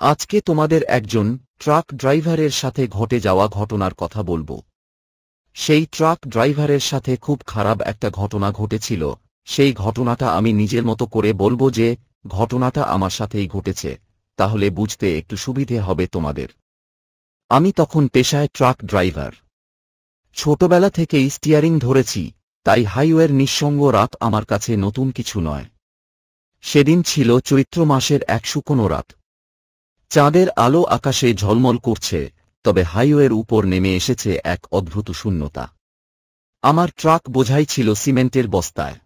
আজকে তোমাদের একজন ট্রাক ড্রাইভারের সাথে ঘটে যাওয়া ঘটনার কথা বলবো। সেই ট্রাক ড্রাইভারের সাথে খুব খারাপ একটা ঘটনা ঘটেছিল। সেই ঘটনাটা আমি নিজের মতো করে বলবো যে ঘটনাটা আমার সাথেই ঘটেছে, তাহলে বুঝতে একটু সুবিধে হবে তোমাদের। আমি তখন পেশায় ট্রাক ড্রাইভার। ছোটবেলা থেকেই স্টিয়ারিং ধরেছি, তাই হাইওয়ের নিঃসঙ্গ রাত আমার কাছে নতুন কিছু নয়। সেদিন ছিল চৈত্র মাসের এক শুকনো রাত। চাঁদের আলো আকাশে ঝলমল করছে, তবে হাইওয়ের উপর নেমে এসেছে এক অদ্ভুত শূন্যতা। আমার ট্রাক বোঝাই ছিল সিমেন্টের বস্তায়।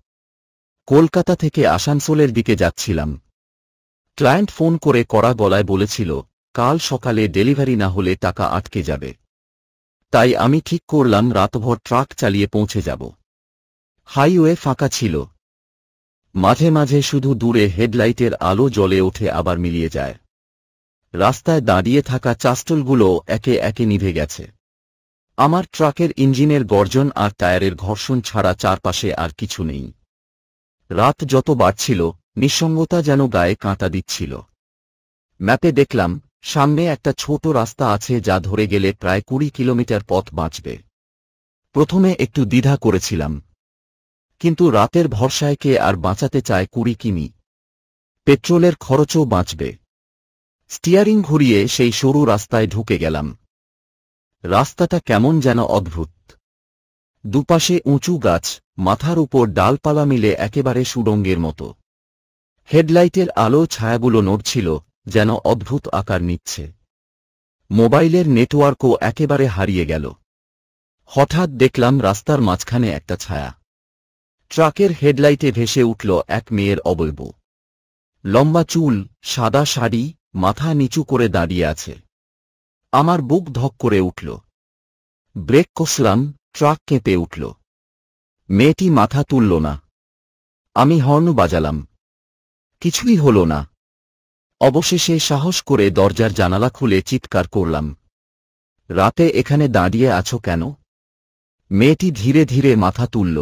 কলকাতা থেকে আসানসোলের দিকে যাচ্ছিলাম। ক্লায়েন্ট ফোন করে কড়া গলায় বলেছিল, কাল সকালে ডেলিভারি না হলে টাকা আটকে যাবে। তাই আমি ঠিক করলাম রাতভর ট্রাক চালিয়ে পৌঁছে যাব। হাইওয়ে ফাঁকা ছিল। মাঝে মাঝে শুধু দূরে হেডলাইটের আলো জ্বলে ওঠে আবার মিলিয়ে যায়। রাস্তায় দাঁড়িয়ে থাকা চাস্টলগুলো একে একে নিভে গেছে। আমার ট্রাকের ইঞ্জিনের গর্জন আর টায়ারের ঘর্ষণ ছাড়া চারপাশে আর কিছু নেই। রাত যত বাড়ছিল, নিঃসঙ্গতা যেন গায়ে কাঁটা দিচ্ছিল। ম্যাপে দেখলাম সামনে একটা ছোট রাস্তা আছে যা ধরে গেলে প্রায় 20 কিলোমিটার পথ বাঁচবে। প্রথমে একটু দ্বিধা করেছিলাম, কিন্তু রাতের ভরসায় কে আর বাঁচাতে চায় 20 কিমি? পেট্রোলের খরচও বাঁচবে। স্টিয়ারিং ঘুরিয়ে সেই সরু রাস্তায় ঢুকে গেলাম। রাস্তাটা কেমন যেন অদ্ভুত। দুপাশে উঁচু গাছ, মাথার উপর ডালপালা মিলে একেবারে সুড়ঙ্গের মতো। হেডলাইটের আলো ছায়াগুলো নড়ছিল, যেন অদ্ভুত আকার নিচ্ছে। মোবাইলের নেটওয়ার্কও একেবারে হারিয়ে গেল। হঠাৎ দেখলাম রাস্তার মাঝখানে একটা ছায়া। ট্রাকের হেডলাইটে ভেসে উঠল এক মেয়ের অবয়ব। লম্বা চুল, সাদা শাড়ি, মাথা নিচু করে দাঁড়িয়ে আছে। আমার বুক ধক করে উঠল। ব্রেক কষলাম, ট্রাক কেঁপে উঠল। মেয়েটি মাথা তুলল না। আমি হর্ন বাজালাম, কিছুই হল না। অবশেষে সাহস করে দরজার জানালা খুলে চিৎকার করলাম, রাতে এখানে দাঁড়িয়ে আছো কেন? মেয়েটি ধীরে ধীরে মাথা তুলল।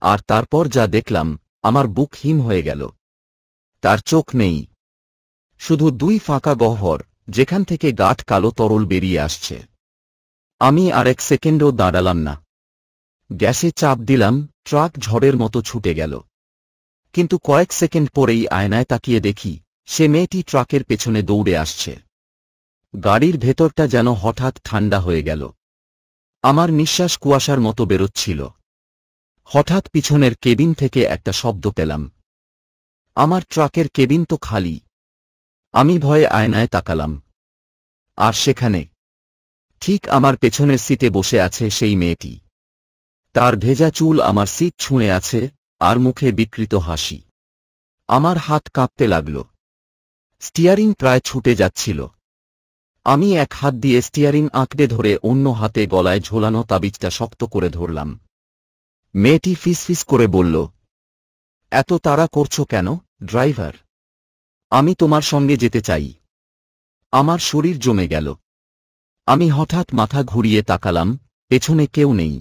আর তারপর যা দেখলাম, আমার বুক হিম হয়ে গেল। তার চোখ নেই, শুধু দুই ফাঁকা গহ্বর, যেখান থেকে গাঢ় কালো তরল বেরিয়ে আসছে। আমি আর এক সেকেন্ডও দাঁড়ালাম না। গ্যাসে চাপ দিলাম, ট্রাক ঝড়ের মতো ছুটে গেল। কিন্তু কয়েক সেকেন্ড পরেই আয়নায় তাকিয়ে দেখি, সে মেয়েটি ট্রাকের পেছনে দৌড়ে আসছে। গাড়ির ভেতরটা যেন হঠাৎ ঠান্ডা হয়ে গেল। আমার নিঃশ্বাস কুয়াশার মতো বেরোচ্ছিল। হঠাৎ পিছনের কেবিন থেকে একটা শব্দ পেলাম। আমার ট্রাকের কেবিন তো খালি। আমি ভয়ে আয়নায় তাকালাম। আর সেখানে, ঠিক আমার পেছনের সিটে বসে আছে সেই মেয়েটি। তার ভেজা চুল আমার সিট ছুঁয়ে আছে, আর মুখে বিকৃত হাসি। আমার হাত কাঁপতে লাগল। স্টিয়ারিং প্রায় ছুটে যাচ্ছিল। আমি এক হাত দিয়ে স্টিয়ারিং আঁকড়ে ধরে অন্য হাতে গলায় ঝোলানো তাবিজটা শক্ত করে ধরলাম। মেয়েটি ফিসফিস করে বলল, এত তাড়া করছো কেন, ড্রাইভার? আমি তোমার সঙ্গে যেতে চাই। আমার শরীর জমে গেল। আমি হঠাৎ মাথা ঘুরিয়ে তাকালাম, পেছনে কেউ নেই।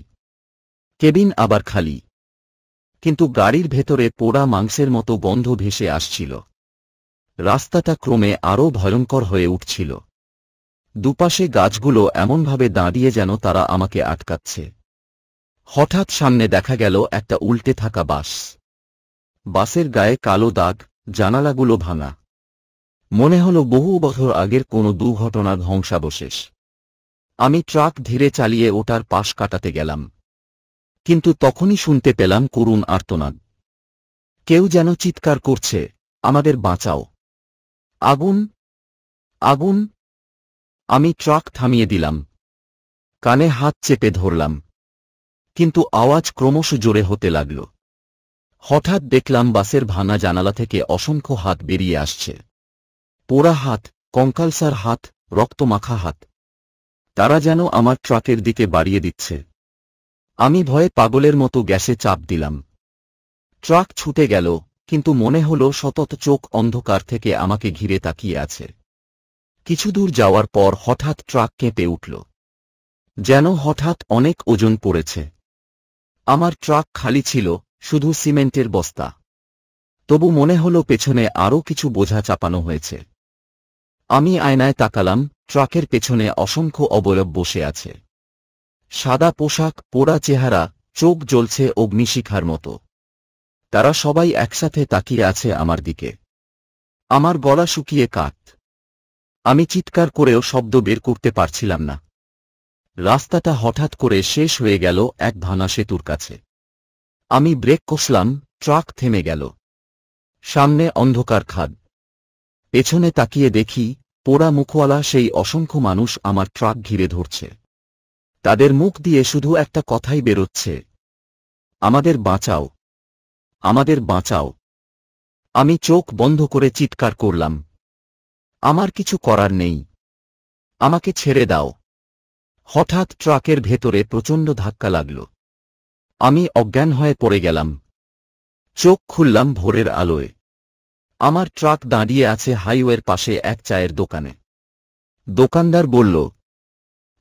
কেবিন আবার খালি। কিন্তু গাড়ির ভেতরে পোড়া মাংসের মতো গন্ধ ভেসে আসছিল। রাস্তাটা ক্রমে আরও ভয়ঙ্কর হয়ে উঠছিল। দুপাশে গাছগুলো এমনভাবে দাঁড়িয়ে যেন তারা আমাকে আটকাচ্ছে। হঠাৎ সামনে দেখা গেল একটা উল্টে থাকা বাস। বাসের গায়ে কালো দাগ, জানালাগুলো ভাঙা। মনে হল বহু বছর আগের কোনো দুর্ঘটনার ধ্বংসাবশেষ। আমি ট্রাক ধীরে চালিয়ে ওটার পাশ কাটাতে গেলাম। কিন্তু তখনই শুনতে পেলাম করুণ আর্তনাদ। কেউ যেন চিৎকার করছে, আমাদের বাঁচাও! আগুন! আগুন! আমি ট্রাক থামিয়ে দিলাম। কানে হাত চেপে ধরলাম। কিন্তু আওয়াজ ক্রমশ জোরে হতে লাগল। হঠাৎ দেখলাম বাসের ভাঙা জানালা থেকে অসংখ্য হাত বেরিয়ে আসছে। পোড়া হাত, কঙ্কালসার হাত, রক্তমাখা হাত। তারা যেন আমার ট্রাকের দিকে বাড়িয়ে দিচ্ছে। আমি ভয়ে পাগলের মতো গ্যাসে চাপ দিলাম। ট্রাক ছুটে গেল, কিন্তু মনে হল শতত চোখ অন্ধকার থেকে আমাকে ঘিরে তাকিয়ে আছে। কিছু দূর যাওয়ার পর হঠাৎ ট্রাক কেঁপে উঠল, যেন হঠাৎ অনেক ওজন পড়েছে। আমার ট্রাক খালি ছিল, শুধু সিমেন্টের বস্তা। তবু মনে হল পেছনে আরও কিছু বোঝা চাপানো হয়েছে। আমি আয়নায় তাকালাম, ট্রাকের পেছনে অসংখ্য অবয়ব বসে আছে। সাদা পোশাক, পোড়া চেহারা, চোখ জ্বলছে অগ্নিশিখার মতো। তারা সবাই একসাথে তাকিয়ে আছে আমার দিকে। আমার গলা শুকিয়ে কাঠ। আমি চিৎকার করেও শব্দ বের করতে পারছিলাম না। রাস্তাটা হঠাৎ করে শেষ হয়ে গেল এক ভাঙা সেতুর কাছে। আমি ব্রেক কষলাম, ট্রাক থেমে গেল। সামনে অন্ধকার খাদ। পেছনে তাকিয়ে দেখি পোড়া মুখওয়ালা সেই অসংখ্য মানুষ আমার ট্রাক ঘিরে ধরছে। তাদের মুখ দিয়ে শুধু একটা কথাই বেরোচ্ছে, আমাদের বাঁচাও, আমাদের বাঁচাও। আমি চোখ বন্ধ করে চিৎকার করলাম, আমার কিছু করার নেই, আমাকে ছেড়ে দাও। হঠাৎ ট্রাকের ভেতরে প্রচণ্ড ধাক্কা লাগল। আমি অজ্ঞান হয়ে পড়ে গেলাম। চোখ খুললাম ভোরের আলোয়। আমার ট্রাক দাঁড়িয়ে আছে হাইওয়ের পাশে এক চায়ের দোকানে। দোকানদার বলল,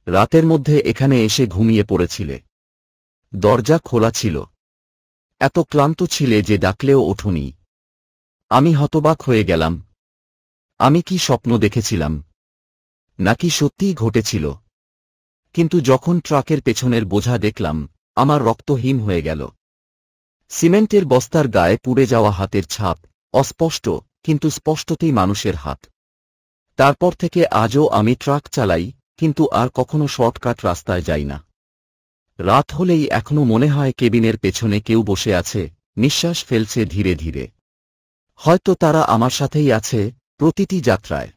রাতের মধ্যে এখানে এসে ঘুমিয়ে পড়েছিলে। দরজা খোলা ছিল। এত ক্লান্ত ছিলে যে ডাকলেও ওঠোনি। আমি হতবাক হয়ে গেলাম। আমি কি স্বপ্ন দেখেছিলাম, নাকি সত্যিই ঘটেছিল? কিন্তু যখন ট্রাকের পেছনের বোঝা দেখলাম, আমার রক্ত হিম হয়ে গেল। সিমেন্টের বস্তার গায়ে পুড়ে যাওয়া হাতের ছাপ, অস্পষ্ট কিন্তু স্পষ্টতই মানুষের হাত। তারপর থেকে আজও আমি ট্রাক চালাই, কিন্তু আর কখনো শর্টকাট রাস্তায় যাই না। রাত হলেই এখনো মনে হয় কেবিনের পেছনে কেউ বসে আছে, নিঃশ্বাস ফেলছে ধীরে ধীরে। হয়তো তারা আমার সাথেই আছে প্রতিটি যাত্রায়।